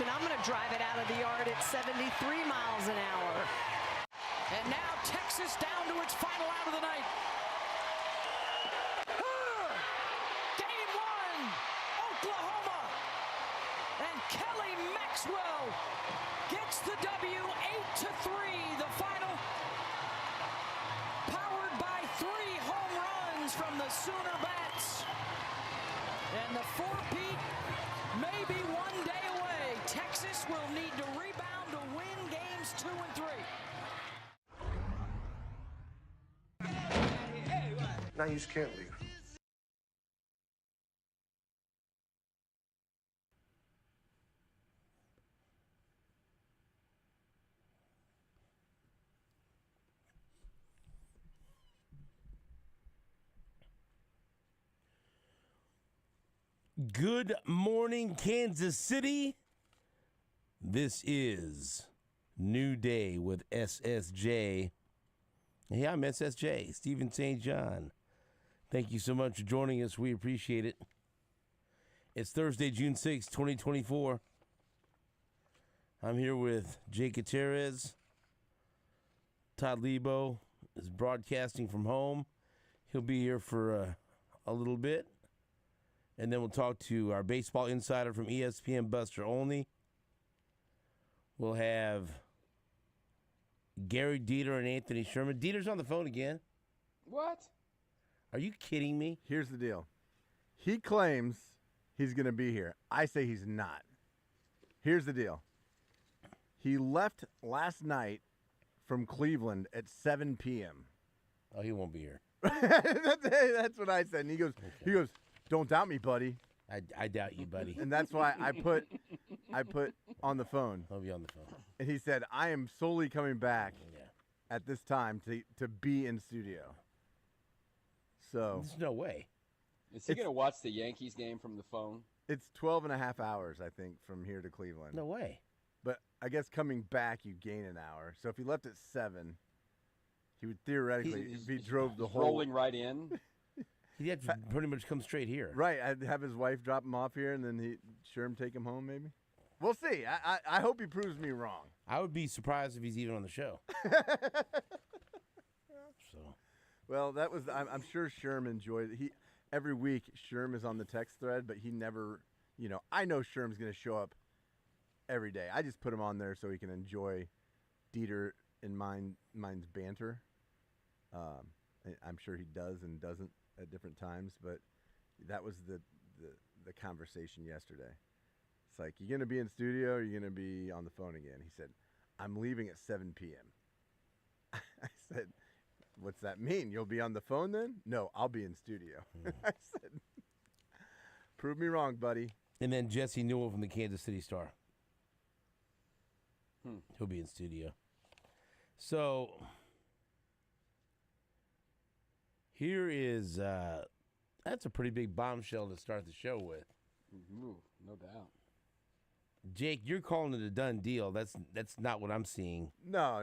direction. I'm going to drive it out of the yard at 73 miles an hour. And now Texas down to its final out of the night. Game one, Oklahoma. And Kelly Maxwell gets the W, 8-3, the final. Powered by 3 home runs from the Sooner Bats. And the four-peat may be one day away. Texas will need to rebound to win games 2 and 3. Now you just can't leave. Good morning, Kansas City. This is New Day with SSJ. Hey, I'm SSJ, Stephen St. John. Thank you so much for joining us. We appreciate it. It's Thursday, June 6, 2024. I'm here with Jake Gutierrez. Todd Leabo is broadcasting from home. He'll be here for a little bit. And then we'll talk to our baseball insider from ESPN, Buster Olney. We'll have Gary Dieter and Anthony Sherman. Dieter's on the phone again. What? Are you kidding me? Here's the deal. He claims he's going to be here. I say he's not. Here's the deal. He left last night from Cleveland at 7 p.m. Oh, he won't be here. That's what I said. And he goes, don't doubt me, buddy. I doubt you, buddy. And that's why I put on the phone. He'll be on the phone. And he said, I am solely coming back at this time to be in studio. So there's no way. Is he going to watch the Yankees game from the phone? It's 12 and a half hours, I think, from here to Cleveland. No way. But I guess coming back, you gain an hour. So if he left at 7, he would theoretically, if he drove the whole... rolling right in? He'd have to pretty much come straight here. Right. I'd have his wife drop him off here, and then Sherm take him home, maybe. We'll see. I hope he proves me wrong. I would be surprised if he's even on the show. So... Well, that was. I'm sure Sherm enjoyed it. Every week Sherm is on the text thread, but he never. I know Sherm's going to show up every day. I just put him on there so he can enjoy Dieter and mine's banter. I'm sure he does and doesn't at different times, but that was the conversation yesterday. It's like, you going to be in studio or you going to be on the phone again? He said, I'm leaving at 7 p.m. I said, what's that mean? You'll be on the phone then? No, I'll be in studio. I said, prove me wrong, buddy. And then Jesse Newell from the Kansas City Star. He'll be in studio. So here is, that's a pretty big bombshell to start the show with. Ooh, no doubt. Jake, you're calling it a done deal. That's not what I'm seeing. No.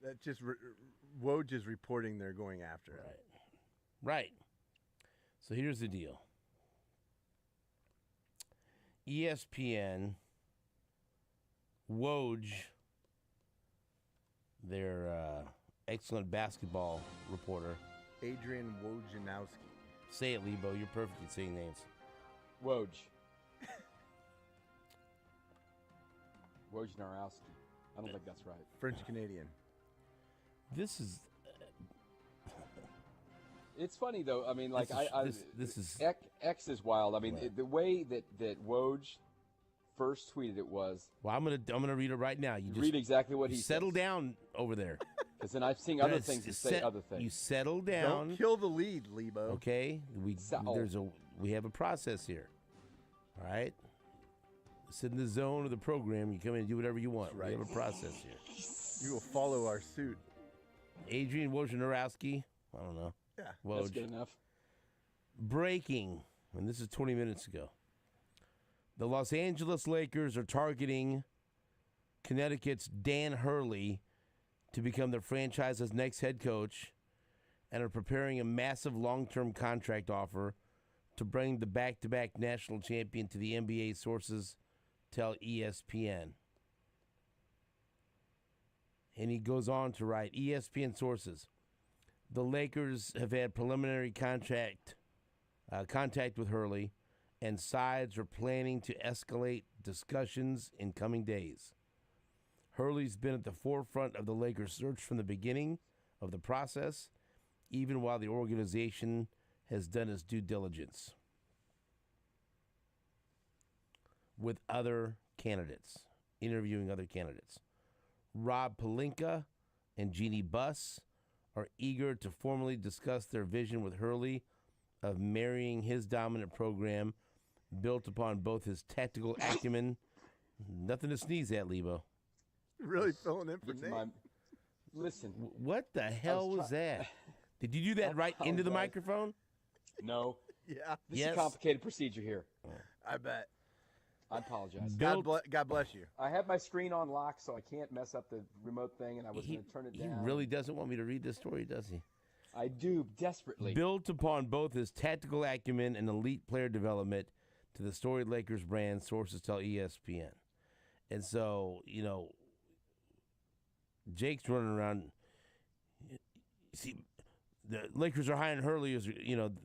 That's just Woj is reporting they're going after him. Right. So here's the deal. ESPN, Woj, their excellent basketball reporter. Adrian Wojnarowski. Say it, Leabo. You're perfect at saying names. Woj. Wojnarowski. I don't think that's right. French Canadian. This is. It's funny though. I mean, like this is X is wild. I mean, right. The way that Woj first tweeted it was. Well, I'm gonna read it right now. You just read exactly what he settle says. down over there. Because then I've seen other things that say other things. You settle down. Don't kill the lead, Leabo. Okay, we have a process here. All right. Sit in the zone of the program. You come in and do whatever you want. Right. We have a process here. You will follow our suit. Adrian Wojnarowski. I don't know. Yeah, Woj. That's good enough. Breaking, and this is 20 minutes ago. The Los Angeles Lakers are targeting Connecticut's Dan Hurley to become their franchise's next head coach and are preparing a massive long-term contract offer to bring the back-to-back national champion to the NBA, sources tell ESPN. And he goes on to write, ESPN sources, the Lakers have had preliminary contact with Hurley, and sides are planning to escalate discussions in coming days. Hurley's been at the forefront of the Lakers' search from the beginning of the process, even while the organization has done its due diligence with other candidates, interviewing other candidates. Rob Pelinka and Jeannie Buss are eager to formally discuss their vision with Hurley of marrying his dominant program built upon both his tactical acumen. Nothing to sneeze at, Leabo. Really filling in for Nate. Listen. What the hell was that? Did you do that right into the microphone? No. Yeah. This is a complicated procedure here. I bet. I apologize. God bless you. I have my screen on lock, so I can't mess up the remote thing, and I was going to turn it down. He really doesn't want me to read this story, does he? I do, desperately. Built upon both his tactical acumen and elite player development to the storied Lakers brand, sources tell ESPN. And so, Jake's running around. See, the Lakers are hiring Hurley.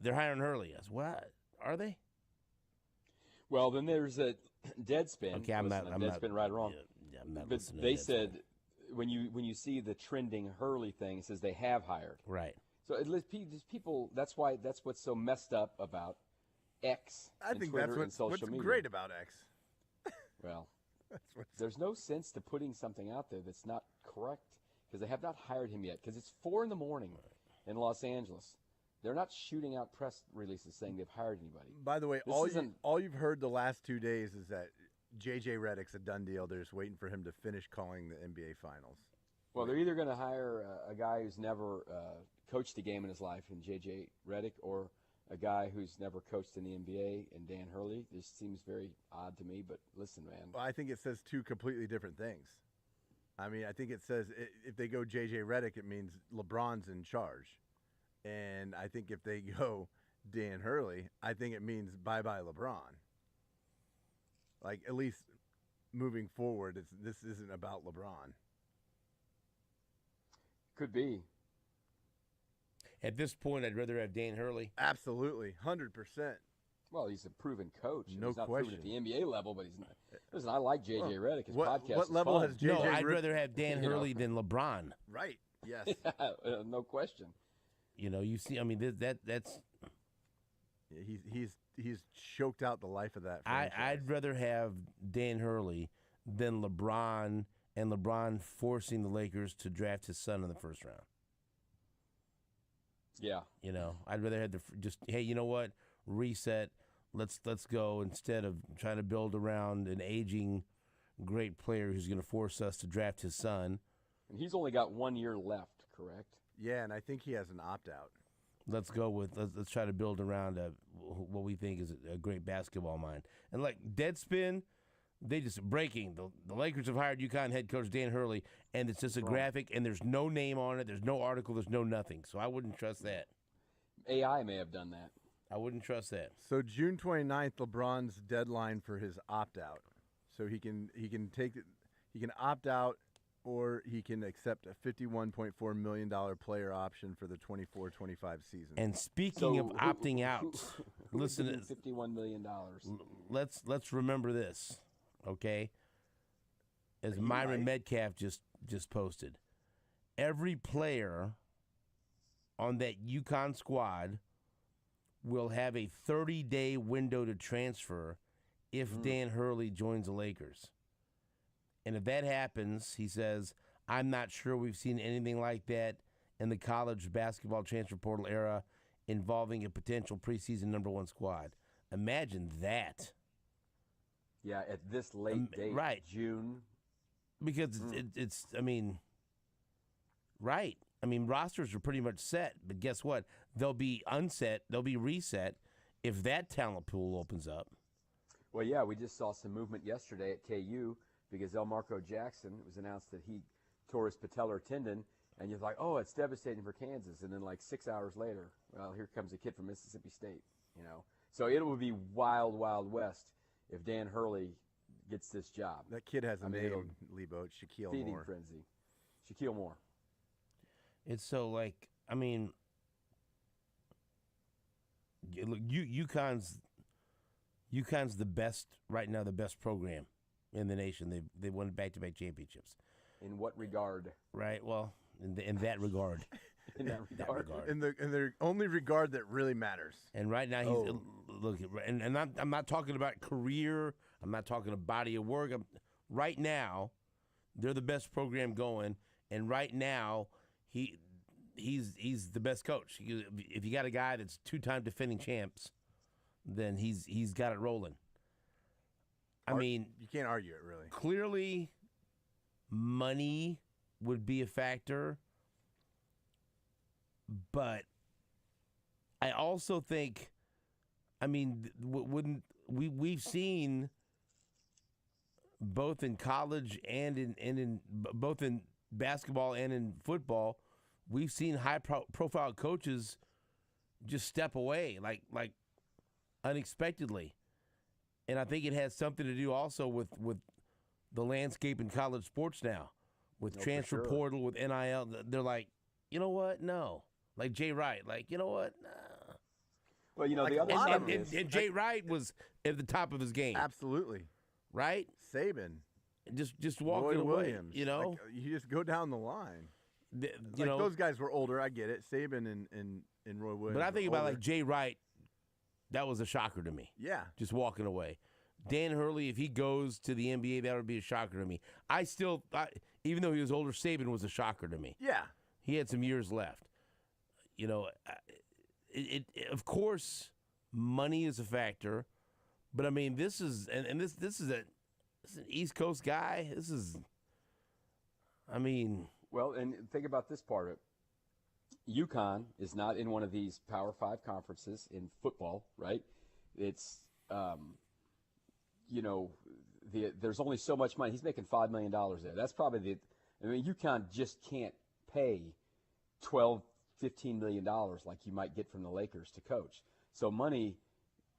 They're hiring Hurley. I said, what? Are they? Well, then there's a Deadspin. Okay, I'm not Deadspin, right or wrong. Yeah, I'm not but listening. They said when you see the trending Hurley thing, it says they have hired. Right. So people. That's what's so messed up about X. I think Twitter that's and social what's media. great about X. Well, there's no sense to putting something out there that's not correct because they have not hired him yet. Because it's 4 a.m. in Los Angeles. They're not shooting out press releases saying they've hired anybody. By the way, all you've heard the last 2 days is that J.J. Redick's a done deal. They're just waiting for him to finish calling the NBA Finals. Well, they're either going to hire a guy who's never coached a game in his life in J.J. Redick or a guy who's never coached in the NBA in Dan Hurley. This seems very odd to me, but listen, man. Well, I think it says 2 completely different things. I mean, I think it says if they go J.J. Redick, it means LeBron's in charge. And I think if they go Dan Hurley, I think it means bye-bye LeBron. Like, at least moving forward, this isn't about LeBron. Could be. At this point, I'd rather have Dan Hurley. Absolutely, 100%. Well, he's a proven coach. No he's not question. Proven at the NBA level, but he's not. Listen, I like J.J. Redick. His podcast what is level fun. has J.J. No, I'd rather have Dan Hurley than LeBron. Right, yes. No question. You see, I mean, that's. Yeah, he's choked out the life of that franchise. I'd rather have Dan Hurley than LeBron, and LeBron forcing the Lakers to draft his son in the first round. Yeah. I'd rather have hey, you know what? Reset. Let's go instead of trying to build around an aging great player who's going to force us to draft his son. And he's only got 1 year left, correct? Yeah, and I think he has an opt-out. Let's go with let's try to build around what we think is a great basketball mind. And like Deadspin, they just breaking. The Lakers have hired UConn head coach Dan Hurley, and it's just a graphic, and there's no name on it. There's no article. There's no nothing. So I wouldn't trust that. AI may have done that. I wouldn't trust that. So June 29th, LeBron's deadline for his opt-out. So he can opt out, or he can accept a $51.4 million player option for the 24-25 season. And speaking of opting out, listen, $51 million. Let's remember this, okay? As Myron Metcalf just posted, every player on that UConn squad will have a 30-day window to transfer if Dan Hurley joins the Lakers. And if that happens, he says, I'm not sure we've seen anything like that in the college basketball transfer portal era involving a potential preseason number 1 squad. Imagine that. Yeah, at this late date, right. June. Because it's right. I mean, rosters are pretty much set, but guess what? They'll be unset, they'll be reset if that talent pool opens up. Well, yeah, we just saw some movement yesterday at KU because Elmarco Jackson, it was announced that he tore his patellar tendon, and you're like, oh, it's devastating for Kansas. And then like 6 hours later, well, here comes a kid from Mississippi State, So it will be wild, wild west if Dan Hurley gets this job. That kid has a I mean, name, it'll- Leabo. It's Shaquille Feeding Moore. frenzy. Shaquille Moore. It's so like, I mean, look, UConn's the best right now, the best program in the nation. They won back-to-back championships. In what regard? Right. Well, in that regard. In that regard. In the only regard that really matters. And right now he's look, and I'm not talking about career. I'm not talking about body of work. Right now, they're the best program going, and right now he's the best coach. If you got a guy that's 2-time defending champs, then he's got it rolling. I mean, You can't argue it, really. clearly, money would be a factor, but I also think, I mean, wouldn't we've seen both in college and in both in basketball and in football, we've seen high profile coaches just step away like unexpectedly. And I think it has something to do also with the landscape in college sports now, with transfer portal, with NIL. They're like, you know what? No. Like Jay Wright, like, you know what? Nah. Well, the Like other a lot side of of this, And Jay Wright was at the top of his game, Absolutely. right? Saban. Just walking Roy away, Williams. you know. Like, you just go down the line. You know, those guys were older. I get it. Saban and Roy Williams. but I think were about older. like Jay Wright. That was a shocker to me. Yeah. Just walking away. Dan Hurley, if he goes to the NBA, that would be a shocker to me. Even though he was older, Saban was a shocker to me. Yeah. He had some years left. You know, of course, money is a factor, but I mean, this is an East Coast guy. This is, I mean, well, and think about this part of it. UConn is not in one of these Power 5 conferences in football, right? It's, there's only so much money. He's making $5 million there. That's probably UConn just can't pay $12, $15 million like you might get from the Lakers to coach. So money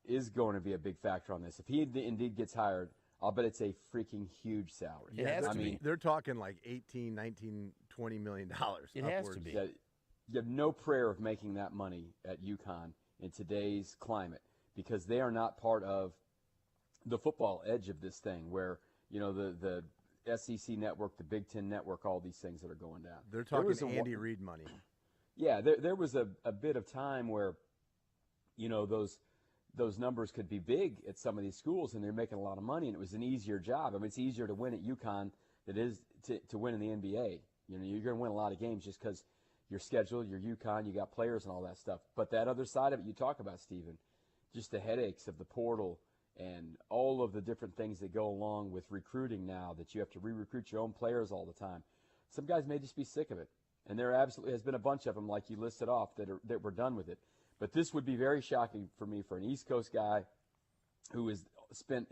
is going to be a big factor on this. If he indeed gets hired, I'll bet it's a freaking huge salary. It has to be. They're talking like 18, 19, $20 million. It has to be. That you have no prayer of making that money at UConn in today's climate because they are not part of the football edge of this thing where, the SEC network, the Big Ten network, all these things that are going down. They're talking Andy Reid money. Yeah, there was a bit of time where, those numbers could be big at some of these schools and they're making a lot of money and it was an easier job. I mean, it's easier to win at UConn than it is to win in the NBA. You're going to win a lot of games just because your schedule, your UConn, you got players and all that stuff. But that other side of it you talk about, Stephen, just the headaches of the portal and all of the different things that go along with recruiting now, that you have to re-recruit your own players all the time. Some guys may just be sick of it. And there absolutely has been a bunch of them, like you listed off, that were done with it. But this would be very shocking for me, for an East Coast guy who has spent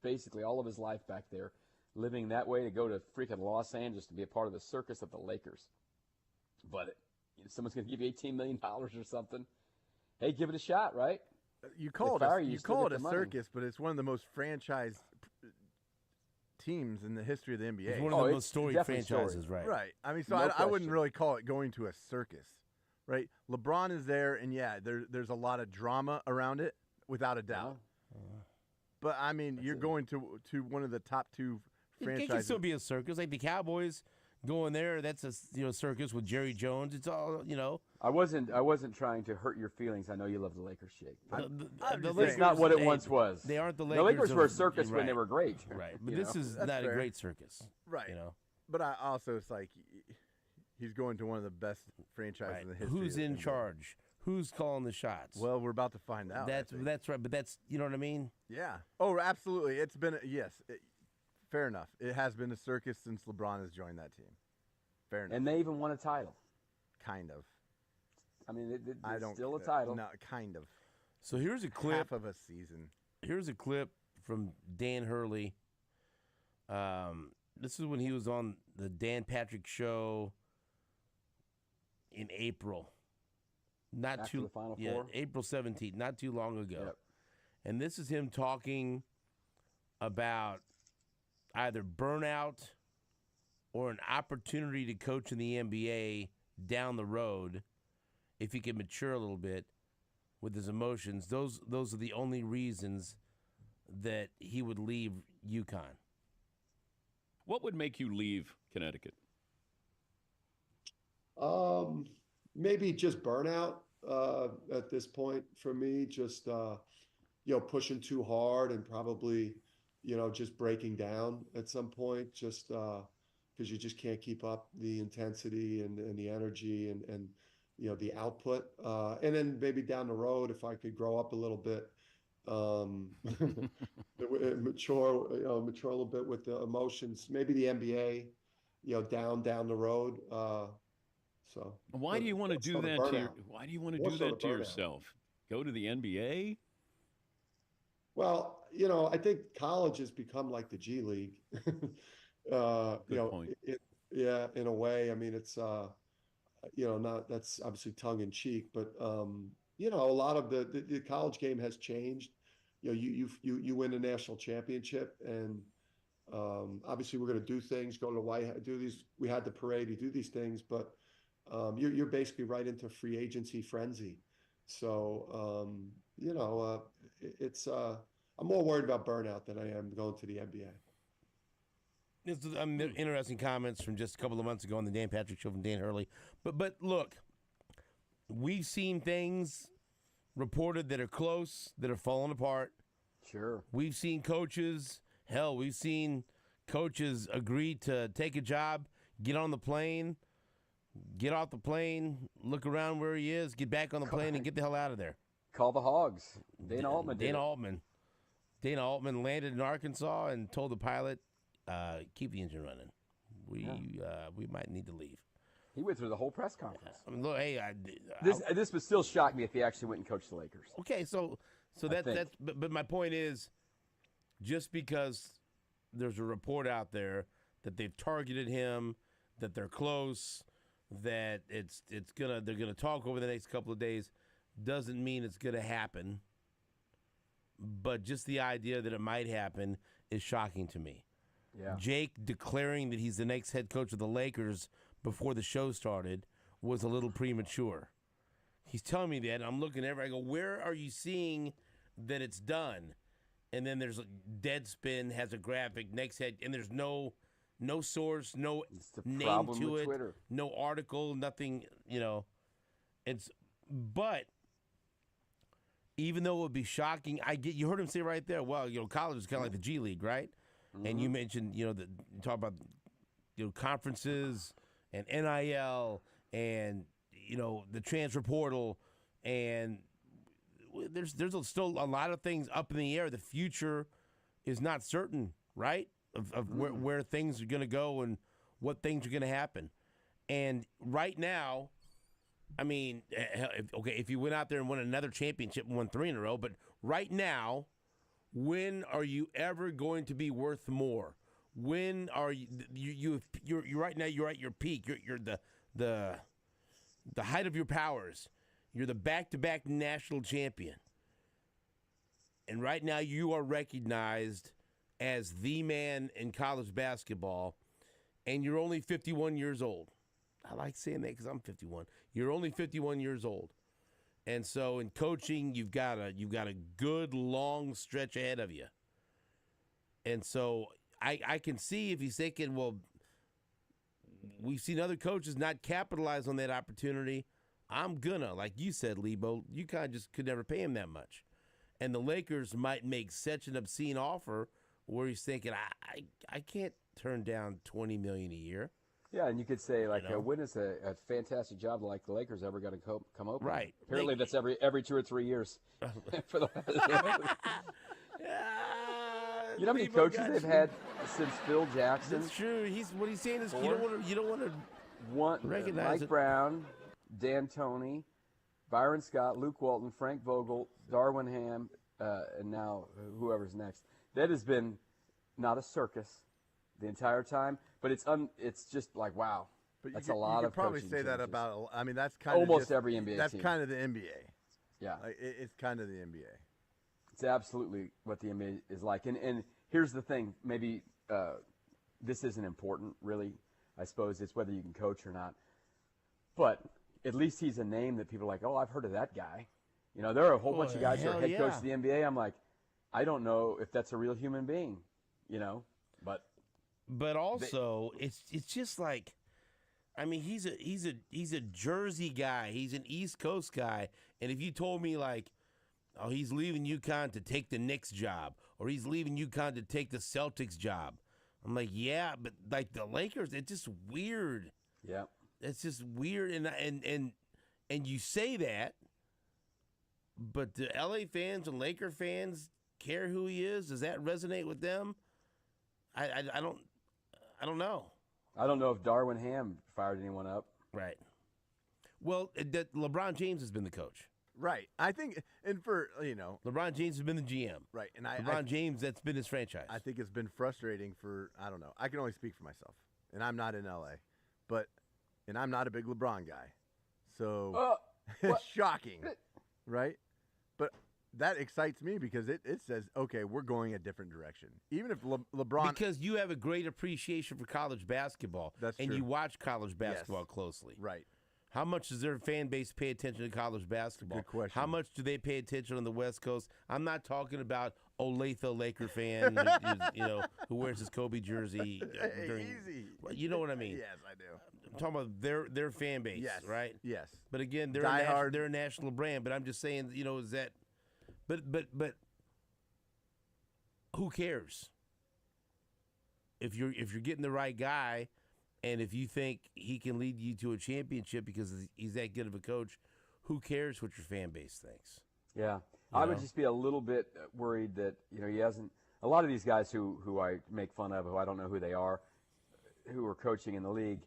basically all of his life back there, living that way, to go to freaking Los Angeles to be a part of the circus of the Lakers. But someone's going to give you $18 million or something. Hey, give it a shot, right? You call it a circus, but it's one of the most franchised teams in the history of the NBA. it's one of the most storied franchises, right? Right. I mean, so No I wouldn't question. really call it going to a circus, right? LeBron is there, and there's a lot of drama around it, without a doubt. But I mean, you're going to one of the top two franchises. It can still be a circus, like the Cowboys going there. That's a circus with Jerry Jones. It's all I wasn't trying to hurt your feelings. I know you love the Lakers, Jake. It's not what it once was. They aren't the The Lakers. Lakers were a circus when they right, were great. right. But this is That's not fair. a great circus, Right. You know, But I also, it's like he's going to one of the best franchises right. in the history. Who's of the in NBA. charge? Who's calling the shots? Well, we're about to find out. I think. That's right. But that's you know what I mean. Yeah. Oh, absolutely. It's been fair enough. It has been a circus since LeBron has joined that team. Fair enough. And they even won a title. Kind of. I mean, I it's don't. still a title. No, kind of. So here's a clip. Half of a season. Here's a clip from Dan Hurley. This is when he was on the Dan Patrick Show in April. After the Final Four? April 17th, not too long ago. Yep. And this is him talking about either burnout or an opportunity to coach in the NBA down the road, if he could mature a little bit with his emotions, those are the only reasons that he would leave UConn. What would make you leave Connecticut? Maybe just burnout at this point for me, just pushing too hard and probably just breaking down at some point, just because you just can't keep up the intensity and the energy and the output, and then maybe down the road, if I could grow up a little bit, mature a little bit with the emotions, maybe the NBA, down the road. So why do you want to do that to yourself? Go to the NBA? Well, I think college has become like the G League. Good point. In a way. I mean, it's that's obviously tongue in cheek, but a lot of the college game has changed. You win a national championship, and obviously we're going to do things, go to the White House, do these. We had the parade, you do these things, but you're basically right into free agency frenzy. So it's I'm more worried about burnout than I am going to the NBA. This is interesting comments from just a couple of months ago on the Dan Patrick Show from Dan Hurley. But look, we've seen things reported that are close, that are falling apart. Sure. We've seen coaches, we've seen coaches agree to take a job, get on the plane, get off the plane, look around where he is, get back on the plane, and get the hell out of there. Call the Hogs. Dana Altman did. Dana Altman landed in Arkansas and told the pilot, keep the engine running. We might need to leave. He went through the whole press conference. I mean, look, hey, this would still shock me if he actually went and coached the Lakers. Okay, so that's but my point is, just because there's a report out there that they've targeted him, that they're close, that they're gonna talk over the next couple of days, doesn't mean it's gonna happen. But just the idea that it might happen is shocking to me. Yeah. Jake declaring that he's the next head coach of the Lakers before the show started was a little premature. He's telling me that, and I'm looking everywhere. I go, where are you seeing that it's done? And then there's a Deadspin has a graphic, next head, and there's no source, no name to it, Twitter. No article, nothing, but even though it would be shocking, you heard him say right there, well, college is kind of like the G League, right? Mm-hmm. And you mentioned, you talk about, conferences and NIL and, the transfer portal, and there's still a lot of things up in the air. The future is not certain, right? Of where things are going to go and what things are going to happen. And right now, I mean, if you went out there and won another championship and won 3 in a row, but right now, when are you ever going to be worth more? When are you're right now? You're at your peak. You're the height of your powers. You're the back-to-back national champion, and right now you are recognized as the man in college basketball, and you're only 51 years old. I like saying that because I'm 51. You're only 51 years old. And so in coaching, you've got a good long stretch ahead of you. And so I can see if he's thinking, well, we've seen other coaches not capitalize on that opportunity. I'm gonna, like you said, Leabo, you kind of just could never pay him that much. And the Lakers might make such an obscene offer where he's thinking, I can't turn down $20 million a year. Yeah, and you could say, when is a fantastic job like the Lakers ever going to come open? Right. Apparently that's every 2 or 3 years. For the you know how many coaches they've had since Phil Jackson? That's true. What he's saying is you don't want to recognize Mike Brown, Dan Toney, Byron Scott, Luke Walton, Frank Vogel, Darwin Ham, and now whoever's next. That has been not a circus the entire time, but it's just like, wow. But that's a lot of. You could probably coaching say that changes. about. I mean, that's kind of almost every NBA That's team. kind of the NBA. Yeah, it's kind of the NBA. It's absolutely what the NBA is like. And here's the thing, maybe this isn't important, really. I suppose it's whether you can coach or not. But at least he's a name that people are like, oh, I've heard of that guy. You know, there are a whole bunch of guys who are head coach of the NBA. I'm like, I don't know if that's a real human being, you know. But also, it's just like, I mean, he's a Jersey guy. He's an East Coast guy. And if you told me like, oh, he's leaving UConn to take the Knicks job, or he's leaving UConn to take the Celtics job, I'm like, yeah, but like the Lakers, it's just weird. Yeah, it's just weird, and you say that, but do LA fans and Laker fans care who he is? Does that resonate with them? I don't know. I don't know if Darwin Ham fired anyone up. Right. Well, LeBron James has been the coach. Right. I think, and for, LeBron James has been the GM. Right. And LeBron James, that's been his franchise. I think it's been frustrating for, I don't know. I can only speak for myself. And I'm not in LA. And I'm not a big LeBron guy. So, it's shocking. Right? But that excites me because it says, okay, we're going a different direction. Even if LeBron. Because you have a great appreciation for college basketball. That's true. And you watch college basketball closely. Right. How much does their fan base pay attention to college basketball? Good question. How much do they pay attention on the West Coast? I'm not talking about Olathe Laker fan, who wears his Kobe jersey. Easy. You know what I mean? Yes, I do. I'm talking about their fan base, yes. right? Yes. But again, they're a national brand. But I'm just saying, is that? But who cares? If you're getting the right guy. And if you think he can lead you to a championship because he's that good of a coach, who cares what your fan base thinks? Yeah. I would just be a little bit worried that, he hasn't – a lot of these guys who I make fun of, who I don't know who they are, who are coaching in the league,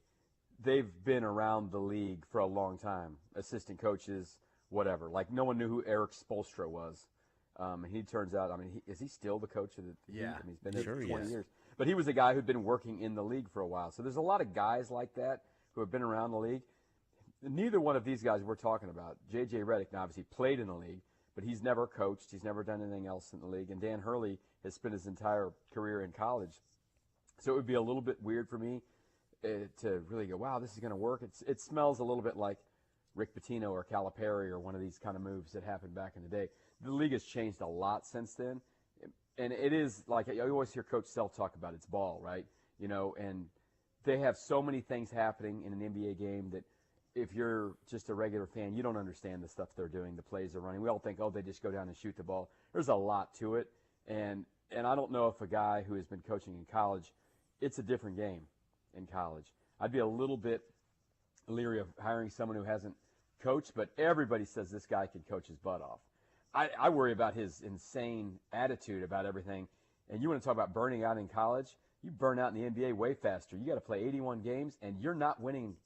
they've been around the league for a long time, assistant coaches, whatever. Like no one knew who Eric Spoelstra was. He turns out – is he still the coach of the Heat? Yeah. He's been there for 20 years. But he was a guy who'd been working in the league for a while. So there's a lot of guys like that who have been around the league. Neither one of these guys we're talking about, J.J. Redick, now obviously played in the league, but he's never coached. He's never done anything else in the league. And Dan Hurley has spent his entire career in college. So it would be a little bit weird for me to really go, wow, this is going to work. It smells a little bit like Rick Pitino or Calipari or one of these kind of moves that happened back in the day. The league has changed a lot since then. And it is like you always hear Coach Self talk about it's ball, right? And they have so many things happening in an NBA game that if you're just a regular fan, you don't understand the stuff they're doing, the plays they're running. We all think, oh, they just go down and shoot the ball. There's a lot to it. And I don't know if a guy who has been coaching in college, it's a different game in college. I'd be a little bit leery of hiring someone who hasn't coached, but everybody says this guy can coach his butt off. I worry about his insane attitude about everything. And you want to talk about burning out in college? You burn out in the NBA way faster. You got to play 81 games, and you're not winning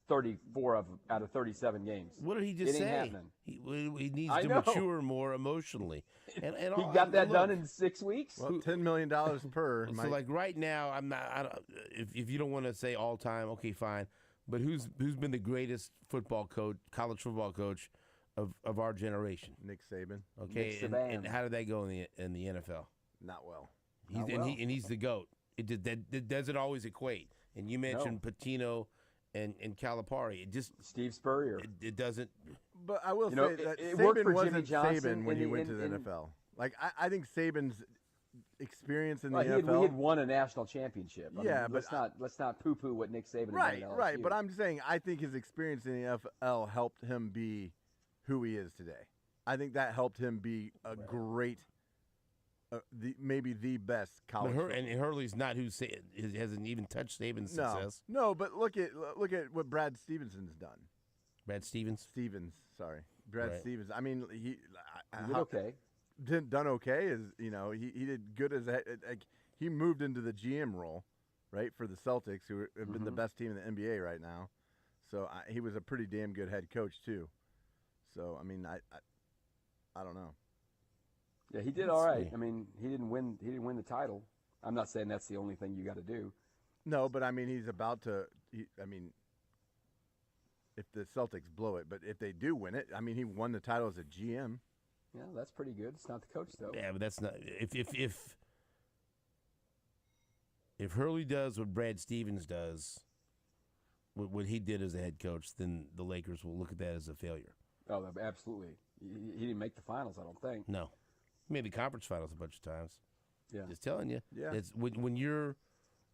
34 out of 37 games. What did he just say? It ain't happening. He needs to mature more emotionally. And he got that done in 6 weeks. Well, $10 million per. So, like right now, I'm not. If you don't want to say all time, okay, fine. But who's been the greatest college football coach of our generation? Nick Saban. Okay, Nick and how did that go in the NFL? Not well. He's the GOAT. That doesn't always equate. And you mentioned Pitino and Calipari. It just Steve Spurrier. It doesn't. But I will say that it worked for Saban Jimmy wasn't Johnson Saban when he went to the NFL. Like I think Saban's experience in the NFL. We had won a national championship. But let's not poo-poo what Nick Saban right, did at LSU. Right. But I'm just saying, I think his experience in the NFL helped him be who he is today. I think that helped him be a great, maybe the best college. And Hurley's not hasn't even touched Saban's success. No, but look at what Brad Stevenson's done. Brad Stevens. Brad Stevens. I mean, he did okay. Done okay is he did good as he moved into the GM role, right, for the Celtics, who have been the best team in the NBA right now. So he was a pretty damn good head coach too. So I mean, I don't know. Yeah, he did all right. I mean, he didn't win the title. I'm not saying that's the only thing you got to do. No, but I mean, he's about to. If the Celtics blow it, but if they do win it, I mean, he won the title as a GM. Yeah, that's pretty good. It's not the coach though. Yeah, but that's not if If Hurley does what Brad Stevens does, what he did as a head coach, then the Lakers will look at that as a failure. Oh, absolutely. He didn't make the finals, I don't think. No. He made the conference finals a bunch of times. Yeah. Just telling you. Yeah. It's when you're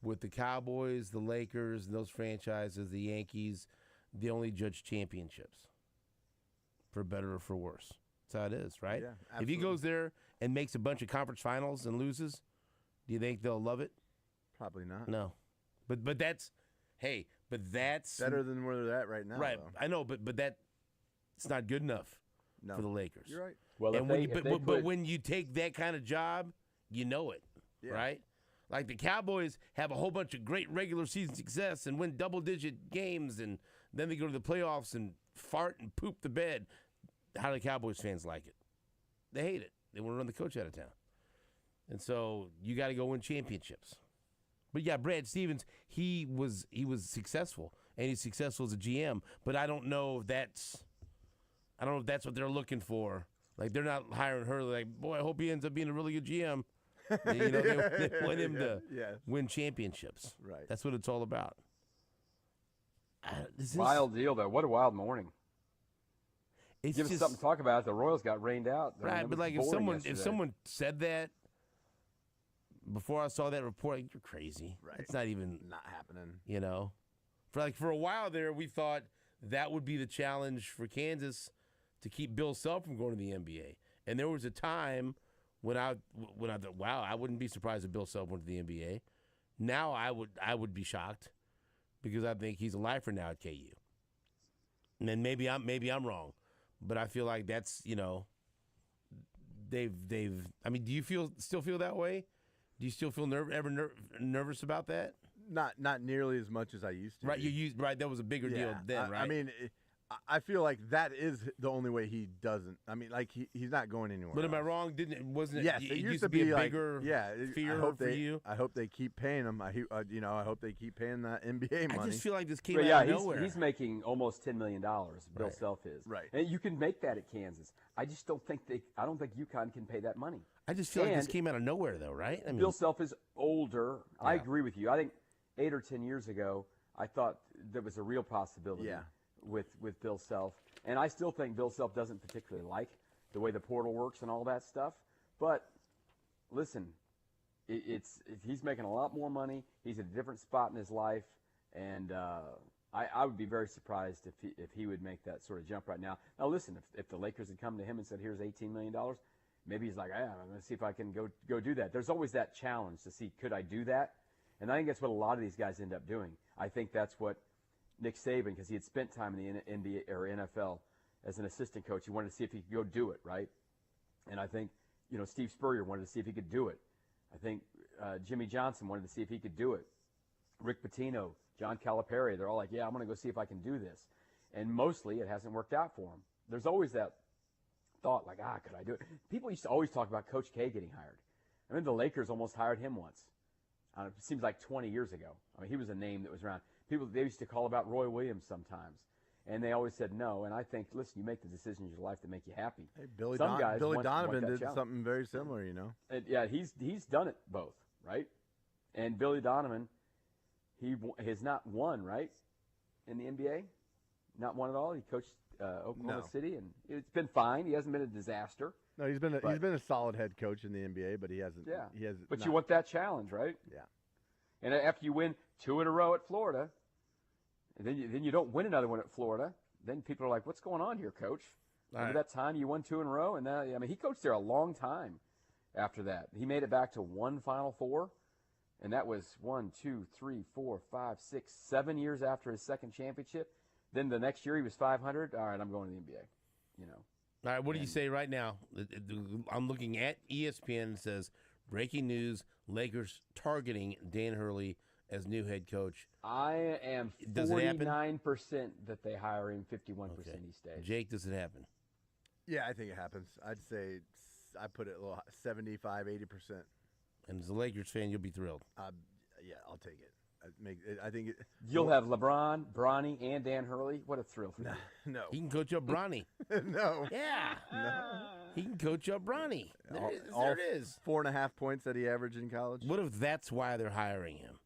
with the Cowboys, the Lakers, and those franchises, the Yankees, they only judge championships, for better or for worse. That's how it is, right? Yeah, if he absolutely. goes there and makes a bunch of conference finals and loses, do you think they'll love it? Probably not. No. But that's Better than where they're at right now. right. Though. I know, but it's not good enough No. for the Lakers. You're right. Well, And but when you take that kind of job, you know it, Yeah. right? Like the Cowboys have a whole bunch of great regular season success and win double-digit games, and then they go to the playoffs and fart and poop the bed. How do the Cowboys fans like it? They hate it. They want to run the coach out of town. And so you got to go win championships. But yeah, Brad Stevens, he was successful, and he's successful as a GM. But I don't know if that's what they're looking for. Like they're not hiring her. Like, boy, I hope he ends up being a really good GM. They want him to win championships. Right. That's what it's all about. Wild deal, though. What a wild morning. It's Give us just something to talk about. The Royals got rained out. I mean, right. it But was like if boring someone yesterday. said that before I saw that report, you're crazy. Right. It's not even. Not happening. For a while there, we thought that would be the challenge for Kansas to keep Bill Self from going to the NBA. And there was a time when I thought, wow, I wouldn't be surprised if Bill Self went to the NBA. Now I would be shocked because I think he's a lifer now at KU. And then maybe I'm wrong, but I feel like that's they've. I mean, do you still feel that way? Do you still feel nervous about that? Not nearly as much as I used to. Right, right. That was a bigger deal then, right? I mean, I feel like that is the only way he doesn't. I mean, like he's not going anywhere. But am I else. wrong? Wasn't it? Yes, it used to be a like, bigger fear I hope for you. I hope they keep paying him. I hope they keep paying that NBA money. I just feel like this came But out yeah, of nowhere. he's making almost $10 million. Bill Right. Self is. Right. And you can make that at Kansas. I just don't think I don't think UConn can pay that money. I just feel like this And came out of nowhere, though, right? I mean, Bill Self is older. I Yeah. agree with you. I think 8 or 10 years ago, I thought there was a real possibility Yeah. with Bill Self. And I still think Bill Self doesn't particularly like the way the portal works and all that stuff. But listen, he's making a lot more money. He's at a different spot in his life, and I would be very surprised if he would make that sort of jump right now. Now listen, if the Lakers had come to him and said, "Here's $18 million," maybe he's like, "I'm going to see if I can go do that." There's always that challenge to see, could I do that? And I think that's what a lot of these guys end up doing. I think that's what Nick Saban, because he had spent time in the NBA or NFL as an assistant coach, he wanted to see if he could go do it, right? And I think, Steve Spurrier wanted to see if he could do it. I think Jimmy Johnson wanted to see if he could do it. Rick Pitino, John Calipari, they're all like, yeah, I'm going to go see if I can do this. And mostly it hasn't worked out for them. There's always that thought like, could I do it? People used to always talk about Coach K getting hired. I mean, the Lakers almost hired him once. It seems like 20 years ago. I mean, he was a name that was around. They used to call about Roy Williams sometimes, and they always said no. And I think, listen, you make the decisions in your life that make you happy. Hey, Billy Some guys want Donovan that did challenge. something very similar, And yeah, he's done it both, right? And Billy Donovan, he has not won, right, in the NBA, not won at all. He coached Oklahoma City, and it's been fine. He hasn't been a disaster. No, he's been a solid head coach in the NBA, but he hasn't. Yeah, he hasn't. But you want that challenge, right? Yeah. And after you win 2 in a row at Florida, and then you don't win another one at Florida, then people are like, "What's going on here, Coach?" Remember that time you won 2 in a row, and now, I mean, he coached there a long time. After that, he made it back to 1 Final Four, and that was 1, 2, 3, 4, 5, 6, 7 years after his second championship. Then the next year he was 500. All right, I'm going to the NBA. All right, what do you say right now? I'm looking at ESPN and it says, breaking news, Lakers targeting Dan Hurley as new head coach. I am Does it happen? 49% that they hire him, 51% he stays. Jake, does it happen? Yeah, I think it happens. I'd say I put it a little 75, 80%. And as a Lakers fan, you'll be thrilled. Yeah, I'll take it. I think You'll have LeBron, Bronny, and Dan Hurley. What a thrill for you. No. He can coach up Bronny. No. Yeah. No. He can coach up Bronny. There it is. 4.5 points that he averaged in college. What if that's why they're hiring him?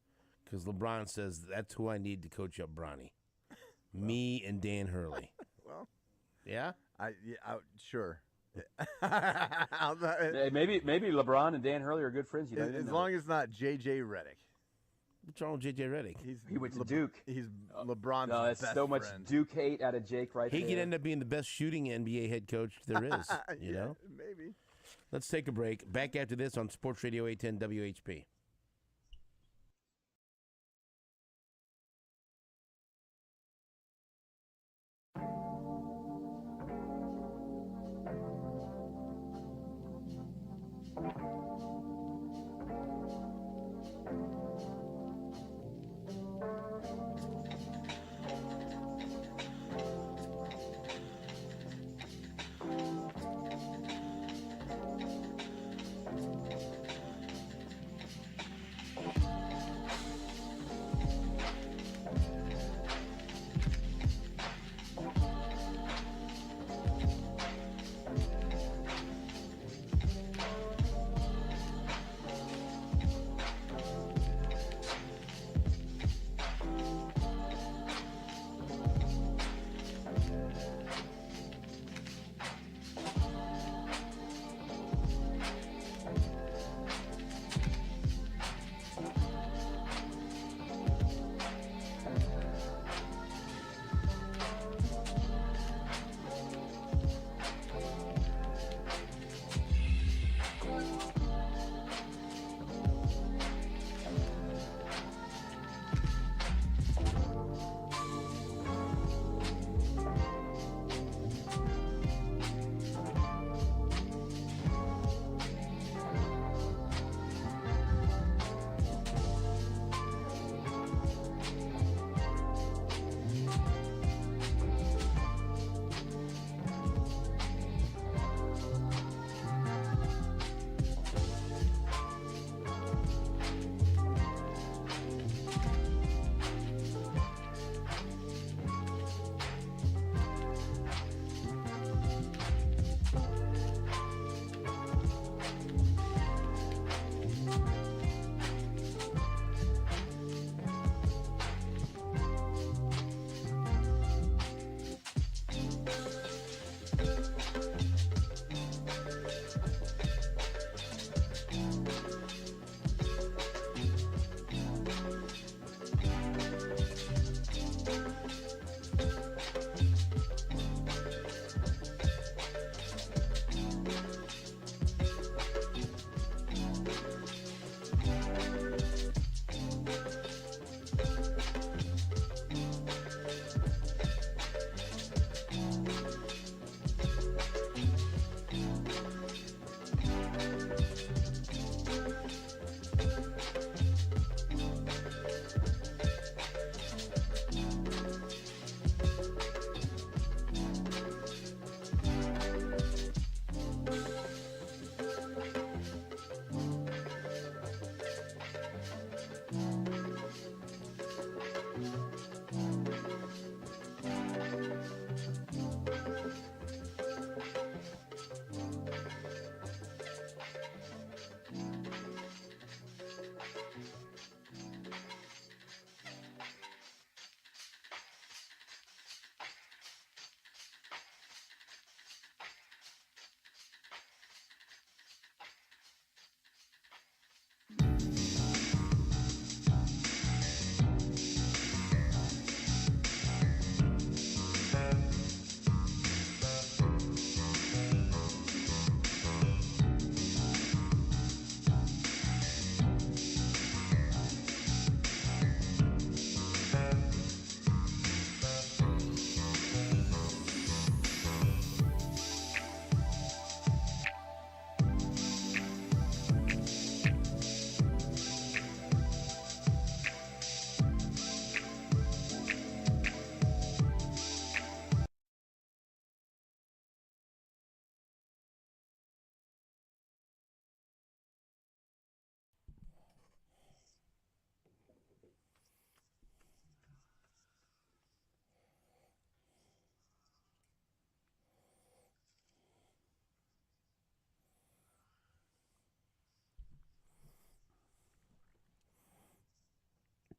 Because LeBron says that's who I need to coach up Bronny. Me and Dan Hurley. Well, yeah? Sure. Maybe LeBron and Dan Hurley are good friends. As long as it's not J.J. Redick. What's wrong with J.J. Redick? He went to Duke. He's LeBron's No, that's best so much friend. Duke hate out of Jake right there. He could end up being the best shooting NBA head coach there is. You know? Maybe. Let's take a break. Back after this on Sports Radio 810 WHP.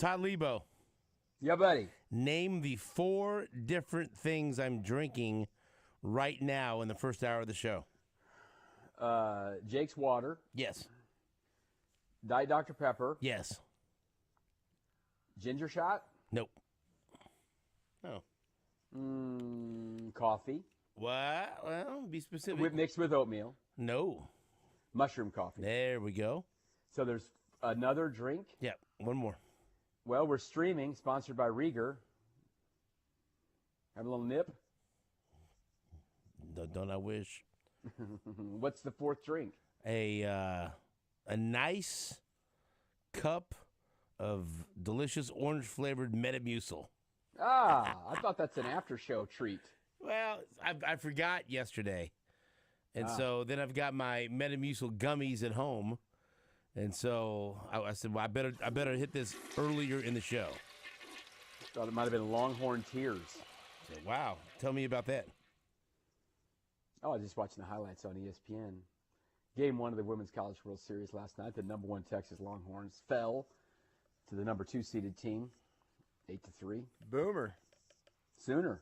Todd Leabo. Yeah, buddy. Name the 4 different things I'm drinking right now in the first hour of the show. Jake's water. Yes. Diet Dr. Pepper. Yes. Ginger shot. Nope. No. Coffee. What? Well, be specific. Mixed with oatmeal. No. Mushroom coffee. There we go. So there's another drink. Yeah, one more. Well, we're streaming, sponsored by Rieger. Have a little nip. Don't I wish? What's the 4th drink? A nice cup of delicious orange-flavored Metamucil. I thought that's an after-show treat. Well, I forgot yesterday. And so then I've got my Metamucil gummies at home. And so I said, well, I better hit this earlier in the show. Thought it might have been Longhorn Tears. So, wow. Tell me about that. Oh, I was just watching the highlights on ESPN. Game 1 of the Women's College World Series last night. The number 1 Texas Longhorns fell to the number 2 seeded team, 8-3. Boomer. Sooner.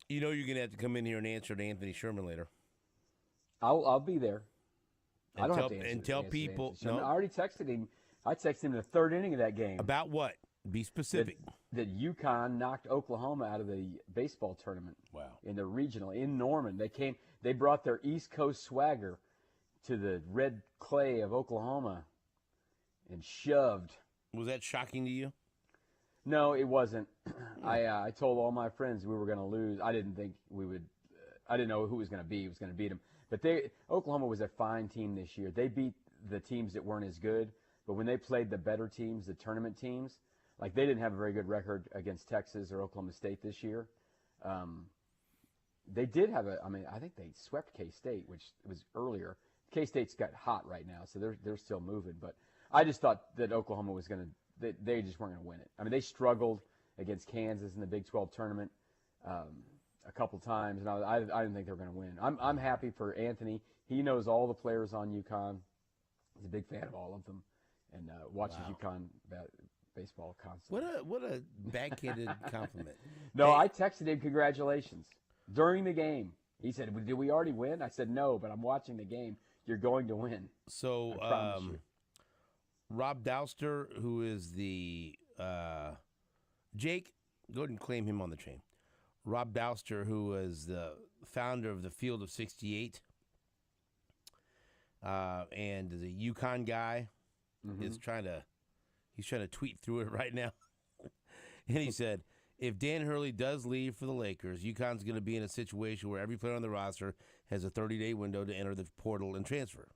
You know you're going to have to come in here and answer to Anthony Sherman later. I'll be there. And I don't tell, have to answer. and tell people. No. I already texted him. I texted him in the 3rd inning of that game. About what? Be specific. That UConn knocked Oklahoma out of the baseball tournament. Wow. In the regional in Norman. They brought their East Coast swagger to the red clay of Oklahoma and shoved. Was that shocking to you? No, it wasn't. I told all my friends we were going to lose. I didn't think we would. I didn't know who was going to be. Was going to beat them. But Oklahoma was a fine team this year. They beat the teams that weren't as good. But when they played the better teams, the tournament teams, like they didn't have a very good record against Texas or Oklahoma State this year. They did have I think they swept K-State, which was earlier. K-State's got hot right now, so they're still moving. But I just thought that Oklahoma was going to – they just weren't going to win it. I mean, they struggled against Kansas in the Big 12 tournament a couple times, and I didn't think they were going to win. I'm happy for Anthony. He knows all the players on UConn. He's a big fan of all of them and watches UConn baseball constantly. What a backhanded compliment. No, I texted him congratulations during the game. He said, "Did we already win?" I said, "No, but I'm watching the game. You're going to win." So, Rob Douster, who is the Jake, go ahead and claim him on the chain. Rob Douster, who is the founder of the Field of 68, and the UConn guy, is trying to tweet through it right now, and he said, if Dan Hurley does leave for the Lakers, UConn's going to be in a situation where every player on the roster has a 30-day window to enter the portal and transfer.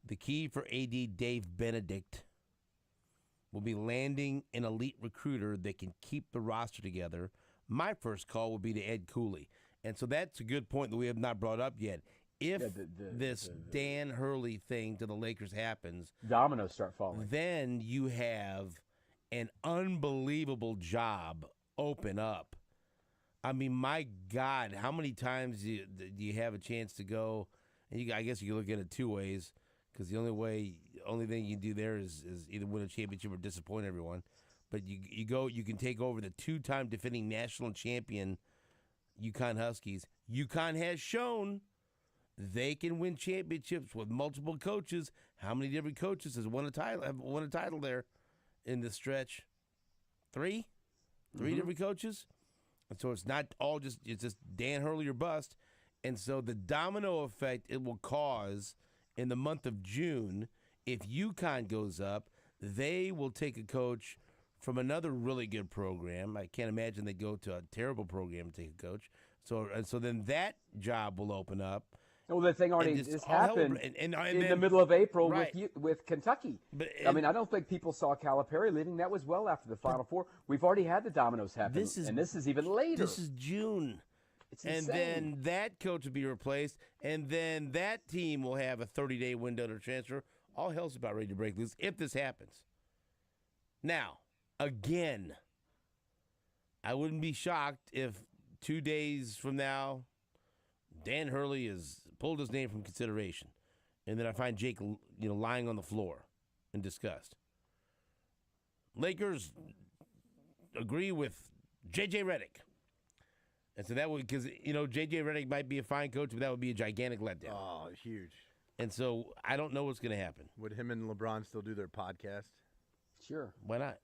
The key for AD Dave Benedict will be landing an elite recruiter that can keep the roster together. My first call would be to Ed Cooley. And so that's a good point that we have not brought up yet. If this Dan Hurley thing to the Lakers happens, dominoes start falling. Then you have an unbelievable job open up. I mean, my God, how many times do you have a chance to go? And I guess you can look at it 2 ways, because the only thing you can do there is either win a championship or disappoint everyone. But you can take over the 2-time defending national champion UConn Huskies. UConn has shown they can win championships with multiple coaches. How many different coaches have won a title there in this stretch? 3? 3 different coaches? And so it's not all it's just Dan Hurley or bust. And so the domino effect it will cause in the month of June, if UConn goes up, they will take a coach from another really good program. I can't imagine they go to a terrible program and take a coach. So then that job will open up. Well, the thing already just happened in the middle of April with Kentucky. I mean, I don't think people saw Calipari leaving. That was well after the Final Four. We've already had the dominoes happen, and this is even later. This is June. It's and insane. Then that coach will be replaced, and then that team will have a 30-day window to transfer. All hell's about ready to break loose if this happens. Now, again, I wouldn't be shocked if 2 days from now Dan Hurley has pulled his name from consideration, and then I find Jake, lying on the floor in disgust. Lakers agree with J.J. Redick. And so that would, because, J.J. Redick might be a fine coach, but that would be a gigantic letdown. Oh, huge. And so I don't know what's going to happen. Would him and LeBron still do their podcast? Sure. Why not?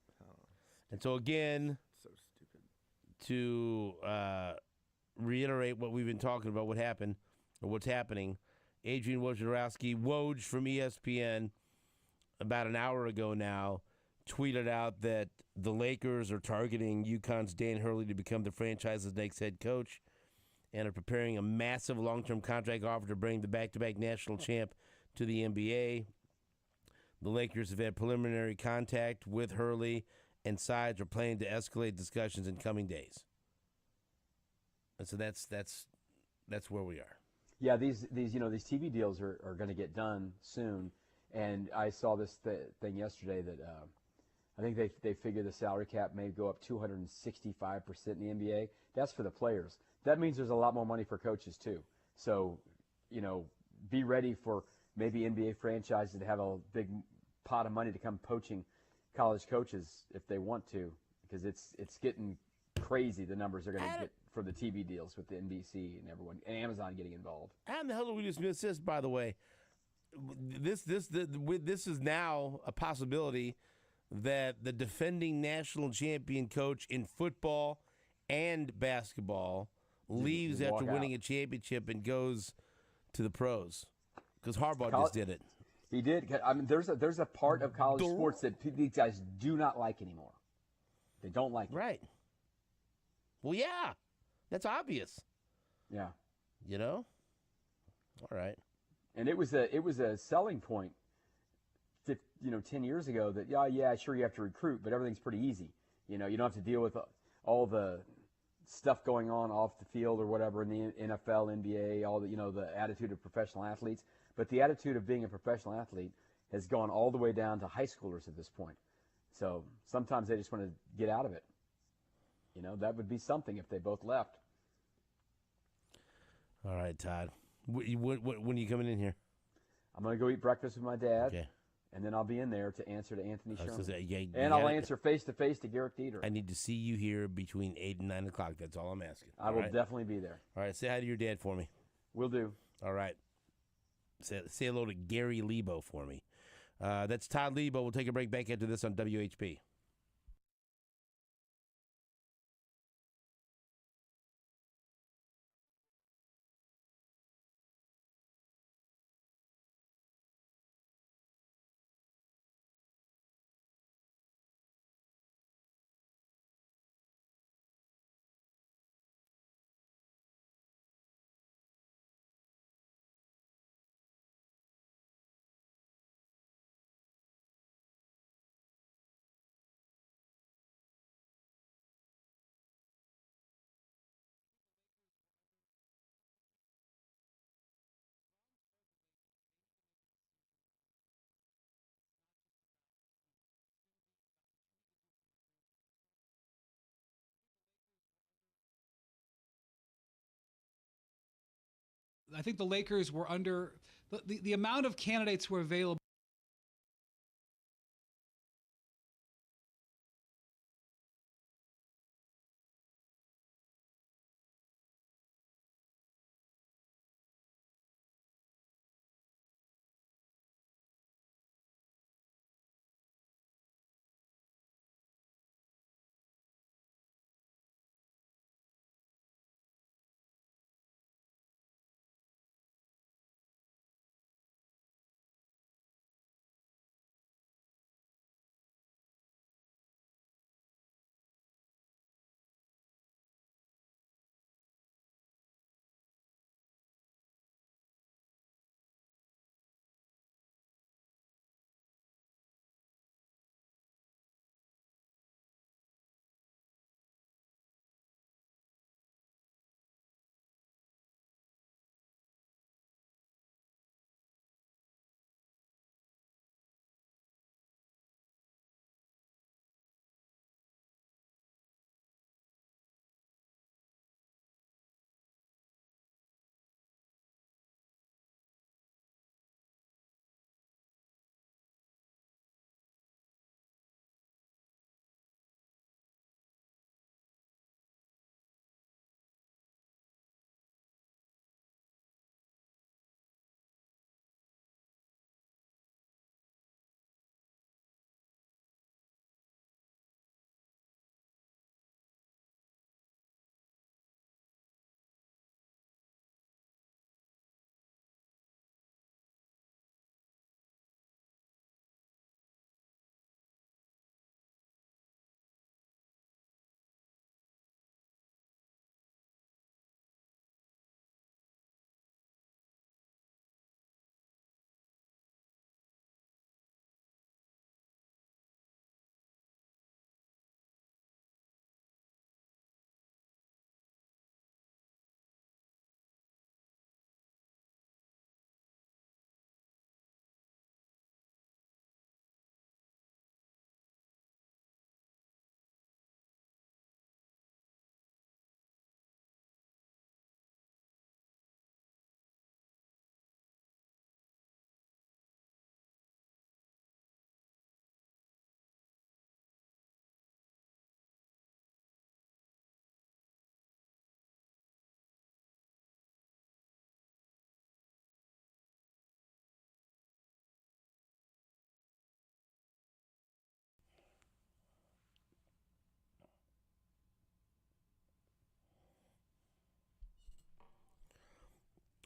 And so, again, So stupid. to reiterate what we've been talking about, what happened, or what's happening, Adrian Wojnarowski, Woj from ESPN, about an hour ago now, tweeted out that the Lakers are targeting UConn's Dan Hurley to become the franchise's next head coach and are preparing a massive long-term contract offer to bring the back-to-back national champ to the NBA. The Lakers have had preliminary contact with Hurley, and sides are planning to escalate discussions in coming days. And so that's where we are. Yeah, these TV deals are going to get done soon. And I saw this thing yesterday that I think they figure the salary cap may go up 265% in the NBA. That's for the players. That means there's a lot more money for coaches too. So, be ready for maybe NBA franchises to have a big pot of money to come poaching college coaches if they want to, because it's getting crazy. The numbers are going to get for the TV deals with the NBC and everyone, and Amazon getting involved. How in the hell do we just miss this, by the way? This is now a possibility that the defending national champion coach in football and basketball leaves after winning a championship and goes to the pros, because Harbaugh just did it. He did. I mean, there's a part of college sports that these guys do not like anymore. They don't like it. Right. Well, yeah, that's obvious. Yeah. All right. And it was a selling point, 10 years ago that sure you have to recruit, but everything's pretty easy. You don't have to deal with all the stuff going on off the field or whatever in the NFL, NBA, all the the attitude of professional athletes. But the attitude of being a professional athlete has gone all the way down to high schoolers at this point. So sometimes they just want to get out of it. That would be something if they both left. All right, Todd. When are you coming in here? I'm going to go eat breakfast with my dad. Okay. And then I'll be in there to answer to Anthony Sherman. And I'll answer face-to-face to Garrett Dieter. I need to see you here between 8 and 9 o'clock. That's all I'm asking. I will definitely be there. All right. Say hi to your dad for me. Will do. All right. Say hello to Gary Leabo for me. That's Todd Leabo. We'll take a break back after this on WHP. I think the Lakers were under the amount of candidates were available.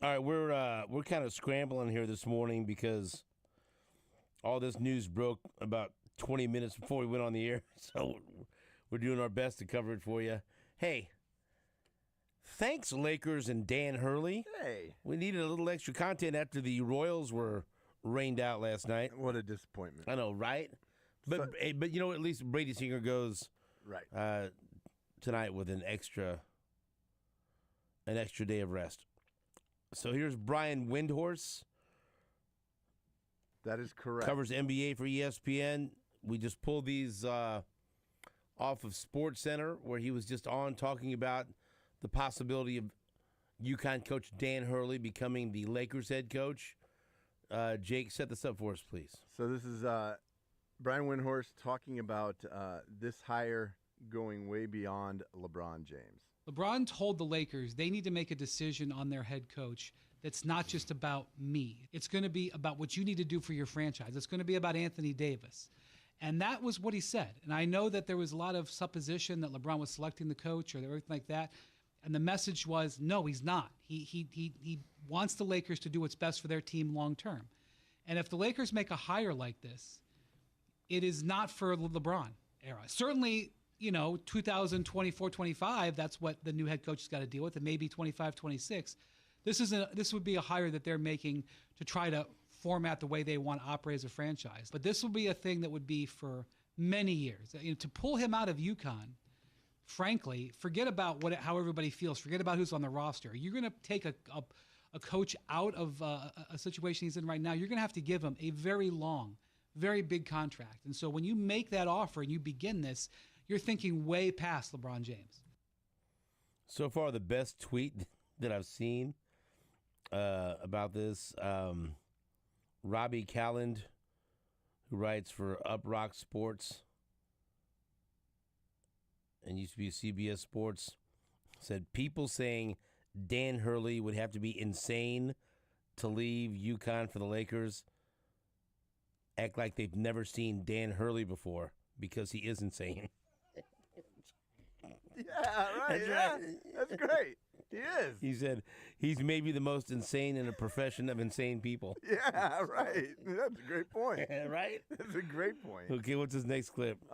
All right, we're kind of scrambling here this morning because all this news broke about 20 minutes before we went on the air. So we're doing our best to cover it for you. Hey, thanks, Lakers and Dan Hurley. Hey. We needed a little extra content after the Royals were rained out last night. What a disappointment. I know, right? But you know, at least Brady Singer goes right tonight with an extra day of rest. So here's Brian Windhorse. That is correct. Covers NBA for ESPN. We just pulled these off of SportsCenter, where he was just on talking about the possibility of UConn coach Dan Hurley becoming the Lakers head coach. Jake, set this up for us, please. So this is Brian Windhorse talking about this hire going way beyond LeBron James. LeBron told the Lakers they need to make a decision on their head coach that's not just about me. It's going to be about what you need to do for your franchise. It's going to be about Anthony Davis. And that was what he said. And I know that there was a lot of supposition that LeBron was selecting the coach or everything like that. And the message was, no, he's not. He wants the Lakers to do what's best for their team long term. And if the Lakers make a hire like this, it is not for the LeBron era. Certainly, 2024-25, that's what the new head coach has got to deal with, and maybe 25-26. This would be a hire that they're making to try to format the way they want to operate as a franchise. But this will be a thing that would be for many years. To pull him out of UConn, frankly, forget about how everybody feels. Forget about who's on the roster. You're going to take a coach out of a situation he's in right now. You're going to have to give him a very long, very big contract. And so when you make that offer and you begin this, you're thinking way past LeBron James. So far, the best tweet that I've seen about this, Robbie Calland, who writes for Up Rock Sports and used to be CBS Sports, said people saying Dan Hurley would have to be insane to leave UConn for the Lakers act like they've never seen Dan Hurley before because he is insane. Yeah, right. That's great. He is. He said he's maybe the most insane in a profession of insane people. Yeah, right. That's a great point. Right? That's a great point. Okay, what's his next clip?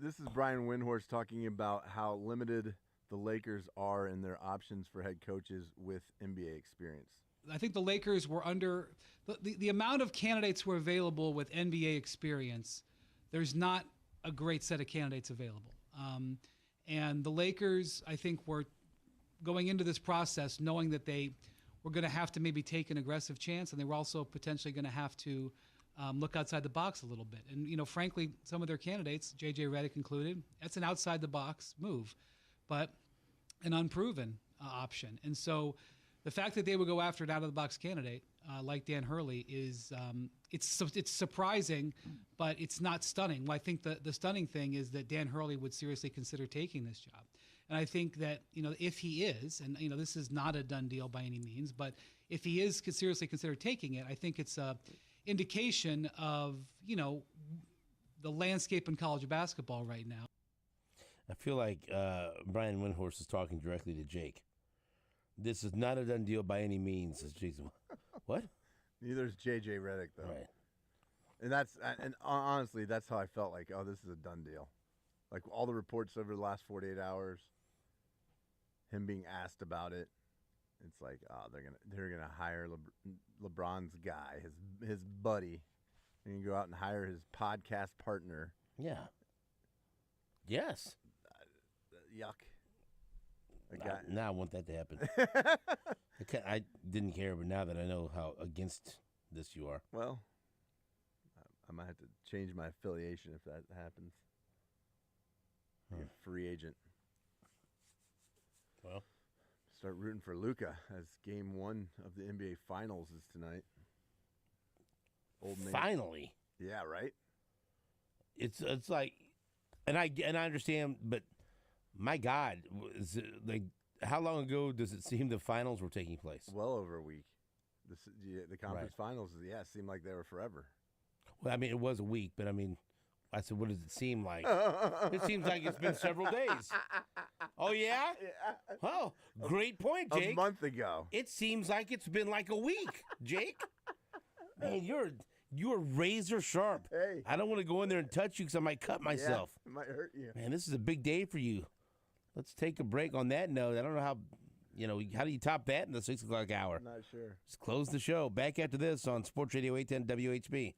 This is Brian Windhorse talking about how limited the Lakers are in their options for head coaches with NBA experience. I think the Lakers were under the amount of candidates who are available with NBA experience. There's not a great set of candidates available. And the Lakers, I think, were going into this process knowing that they were going to have to maybe take an aggressive chance, and they were also potentially going to have to look outside the box a little bit. And, frankly, some of their candidates, J.J. Redick included, that's an outside-the-box move, but an unproven option. And so the fact that they would go after an out-of-the-box candidate like Dan Hurley is it's surprising, but it's not stunning. Well, I think the stunning thing is that Dan Hurley would seriously consider taking this job. And I think that, if he is, and, this is not a done deal by any means, but if he is seriously consider taking it, I think it's a indication of, the landscape in college basketball right now. I feel like Brian Windhorse is talking directly to Jake. This is not a done deal by any means, says Jason. What? Neither is J.J. Redick, though. Right. And honestly, that's how I felt like, oh, this is a done deal. Like all the reports over the last 48 hours, him being asked about it, it's like, oh, they're gonna hire LeBron's guy, his buddy, and go out and hire his podcast partner. Yeah. Yes. Yuck. Now I want that to happen. I didn't care, but now that I know how against this you are. Well, I might have to change my affiliation if that happens. Be a free agent. Well, start rooting for Luka as Game 1 of the NBA Finals is tonight. Finally. Yeah, right. It's like, and I understand, but my God, is it like how long ago does it seem the finals were taking place? Well over a week. The conference finals, seemed like they were forever. Well, I mean, it was a week, but I mean, I said, what does it seem like? It seems like it's been several days. Oh, yeah? Oh, great point, Jake. A month ago. It seems like it's been like a week, Jake. Man, you're razor sharp. Hey. I don't want to go in there and touch you because I might cut myself. Yeah, it might hurt you. Man, this is a big day for you. Let's take a break on that note. I don't know how do you top that in the 6 o'clock hour? I'm not sure. Let's close the show. Back after this on Sports Radio 810 WHB.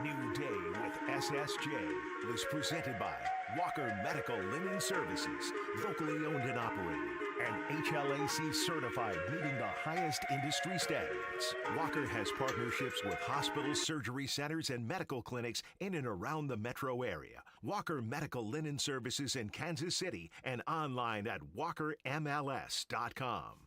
New Day with SSJ is presented by Walker Medical Linen Services, locally owned and operated, and HLAC certified, meeting the highest industry standards. Walker has partnerships with hospitals, surgery centers, and medical clinics in and around the metro area. Walker Medical Linen Services in Kansas City and online at walkermls.com.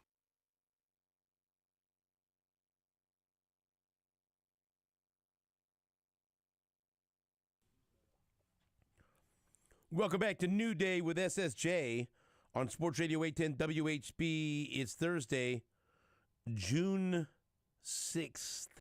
Welcome back to New Day with SSJ on Sports Radio 810 WHB. It's Thursday, June 6th.